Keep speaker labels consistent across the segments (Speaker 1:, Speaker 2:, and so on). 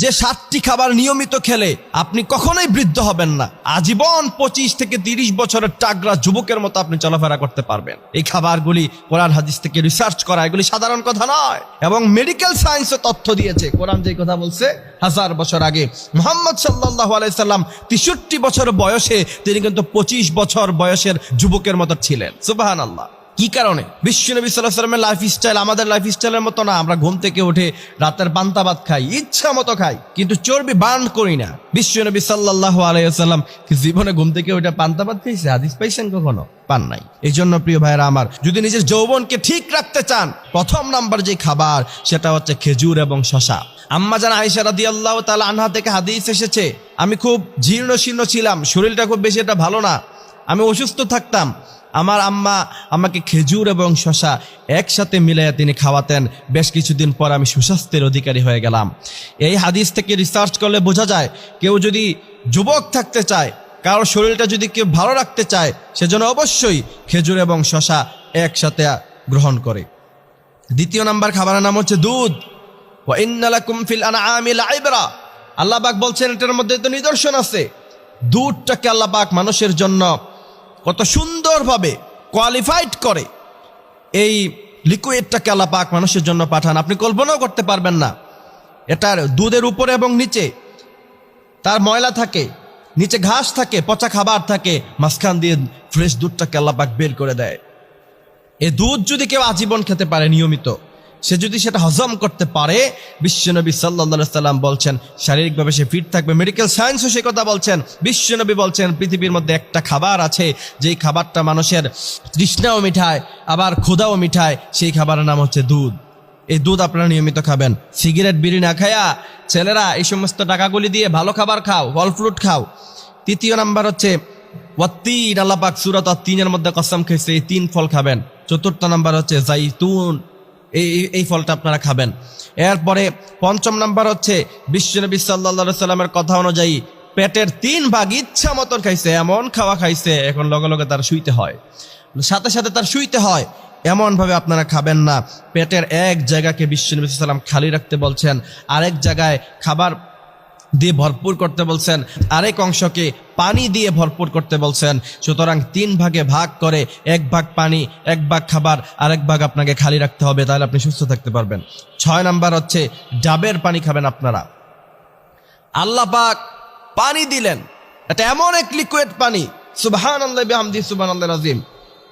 Speaker 1: যে 7টি খাবার নিয়মিত খেলে আপনি কখনোই বৃদ্ধ হবেন না, আজীবন 25 থেকে 30 বছরের টাগরা যুবকের মতো আপনি চলাফেরা করতে পারবেন। এই খাবারগুলি কোরআন হাদিস থেকে রিসার্চ করা, এগুলি সাধারণ কথা নয়, এবং মেডিকেল সায়েন্সও তথ্য দিয়েছে। কোরআন যে কথা বলছে 1000 বছর আগে মুহাম্মদ সাল্লাল্লাহু আলাইহি সাল্লাম 63 বছর বয়সে তিনি কিন্তু 25 বছর বয়সের যুবকের মতো ছিলেন। সুবহানাল্লাহ। কি কারণে? বিশ্বনবী সাল্লাল্লাহু আলাইহি ওয়াসাল্লামের লাইফস্টাইল আমাদের লাইফস্টাইলের মতো না। আমরা ঘুম থেকে উঠে রাতের পান্তা ভাত খাই, ইচ্ছা মতো খাই, কিন্তু চর্বি বার্ন করি না। বিশ্বনবী সাল্লাল্লাহু আলাইহি ওয়াসাল্লাম জীবনে ঘুম থেকে উঠে পান্তা ভাত খাইছে? হাদিস পাইছেন কখনো? পান নাই। এই জন্য প্রিয় ভাইরা আমার, যদি নিজের যৌবনকে ঠিক রাখতে চান, প্রথম নাম্বার যে খাবার সেটা হচ্ছে খেজুর এবং শসা। আম্মা জান আয়েশা রাদিয়াল্লাহু তাআলা আনহা থেকে হাদিস এসেছে, আমি খুব জীর্ণ শীর্ণ ছিলাম, শরীরটা খুব বেশি একটা ভালো না, আমি অসুস্থ থাকতাম। আমার আম্মা আমাকে খেজুর এবং শসা একসাথে মিলাইয়া তিনি খাওয়াতেন। বেশ কিছুদিন পর আমি সুস্বাস্থ্যের অধিকারী হয়ে গেলাম। এই হাদিস থেকে রিসার্চ করলে বোঝা যায়, কেউ যদি যুবক থাকতে চায়, কারোর শরীরটা যদি কেউ ভালো রাখতে চায়, সেজন্য অবশ্যই খেজুর এবং শসা একসাথে গ্রহণ করে। দ্বিতীয় নাম্বার খাবারের নাম হচ্ছে দুধ। ওয়া ইন্না লাকুম ফিল আনআমি লাইবরা, আল্লাহ পাক বলছেন এটার মধ্যে তো নিদর্শন আছে। দুধটাকে আল্লাহ পাক মানুষের জন্য কত সুন্দরভাবে কোয়ালিফাইড করে, এই লিকুইডটাকে আল্লাহ পাক মানুষের জন্য পাঠান, আপনি কল্পনাও করতে পারবেন না। এটার দুধের উপরে এবং নিচে তার ময়লা থাকে, নিচে ঘাস থাকে, পচা খাবার থাকে, মাঝখান দিয়ে ফ্রেশ দুধটাকে আল্লাহ পাক বের করে দেয়। এই দুধ যদি কেউ আজীবন খেতে পারে নিয়মিত, সে যদি সেটা হজম করতে পারে, বিশ্বনবী সাল্লাল্লাহু আলাইহি সাল্লাম বলছেন শারীরিকভাবে সে ফিট থাকবে। মেডিকেল সায়েন্সও সে কথা বলছেন। বিশ্বনবী বলছেন পৃথিবীর মধ্যে একটা খাবার আছে যেই খাবারটা মানুষের তৃষ্ণাও মিটায় আবার ক্ষুধাও মিটায়, সেই খাবারের নাম হচ্ছে দুধ। এই দুধ আপনারা নিয়মিত খাবেন। সিগারেট বিড়ি না খায়া ছেলেরা এই সমস্ত টাকাগুলি দিয়ে ভালো খাবার খাও, ফল ফ্রুট খাও। তৃতীয় নাম্বার হচ্ছে ওয়াত্তিন, আল্লাহ পাক সূরা আত-তিনের মধ্যে কসম খেয়েছে এই 3 ফল খাবেন। চতুর্থ নাম্বার হচ্ছে জাইতুন, এই ফলটা আপনারা খাবেন। এরপরে পঞ্চম নাম্বার হচ্ছে বিশ্বনবী সাল্লাল্লাহু আলাইহি সাল্লামের কথা অনুযায়ী পেটের 3 ভাগ ইচ্ছা মতন খাইছে, এমন খাওয়া খাইছে এখন লগে লগে তার শুইতে হয়, সাথে সাথে তার শুইতে হয়, এমন ভাবে আপনারা খাবেন না। পেটের এক জায়গাকে বিশ্বনবী সাল্লাল্লাহু আলাইহি সাল্লাম খালি রাখতে বলছেন, আরেক জায়গায় খাবার দিয়ে ভরপুর করতে বলছেন, আরেক অংশকে পানি দিয়ে ভরপুর করতে বলছেন। সুতরাং 3 ভাগে ভাগ করে 1 ভাগ পানি, 1 ভাগ খাবার, আরেক ভাগ আপনাকে খালি রাখতে হবে, তাহলে আপনি সুস্থ থাকতে পারবেন। 6 নাম্বার হচ্ছে ডাবের পানি খাবেন আপনারা। আল্লাহ পাক পানি দিলেন, এটা এমন এক লিকুইড পানি, সুবহানাল্লাহি বিহামদি সুবহানাল্লাহিল আযীম।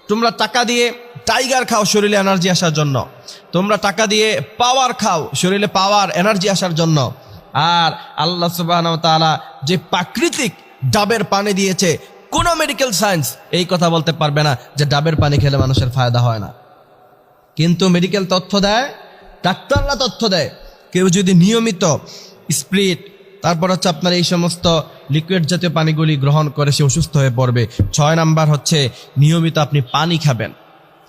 Speaker 1: তোমরা টাকা দিয়ে টাইগার খাও শরীরে এনার্জি আসার জন্য, তোমরা টাকা দিয়ে পাওয়ার খাও শরীরে পাওয়ার এনার্জি আসার জন্য, আর আল্লাহ সুবহানাহু ওয়া তাআলা যে প্রাকৃতিক ডাবের পানি দিয়েছে, কোন মেডিকেল সায়েন্স এই কথা বলতে পারবে না যে ডাবের পানি খেলে মানুষের ফায়দা হয় না। কিন্তু মেডিকেল তথ্য দেয়, ডাক্তাররা তথ্য দেয়, কেউ যদি নিয়মিত স্প্রিট, তারপর হচ্ছে আপনার এই সমস্ত লিকুইড জাতীয় পানিগুলি গ্রহণ করে সে অসুস্থ হয়ে পড়বে। 6 নাম্বার হচ্ছে নিয়মিত আপনি পানি খাবেন।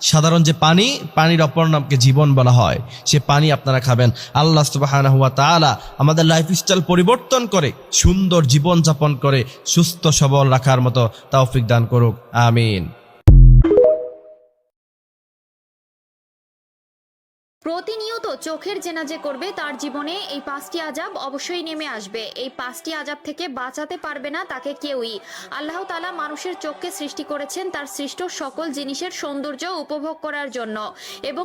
Speaker 1: সাধারণ যে পানি, পানির অপর নামকে জীবন বলা হয়, সে পানি আপনারা খাবেন। আল্লাহ সুবহানাহু ওয়া তাআলা আমাদের লাইফস্টাইল পরিবর্তন করে সুন্দর জীবন যাপন করে সুস্থ সবল রাখার মতো তৌফিক দান করুক, আমিন।
Speaker 2: প্রতিনিয়ত চোখের জেনাজে করবে তার জীবনে এই 5টি আযাব অবশ্যই নেমে আসবে। এই 5টি আযাব থেকে বাঁচাতে পারবে না তাকে কেউই। আল্লাহ তাআলা মানুষের চোখকে সৃষ্টি করেছেন তার সৃষ্ট সকল জিনিসের সৌন্দর্য উপভোগ করার জন্য, এবং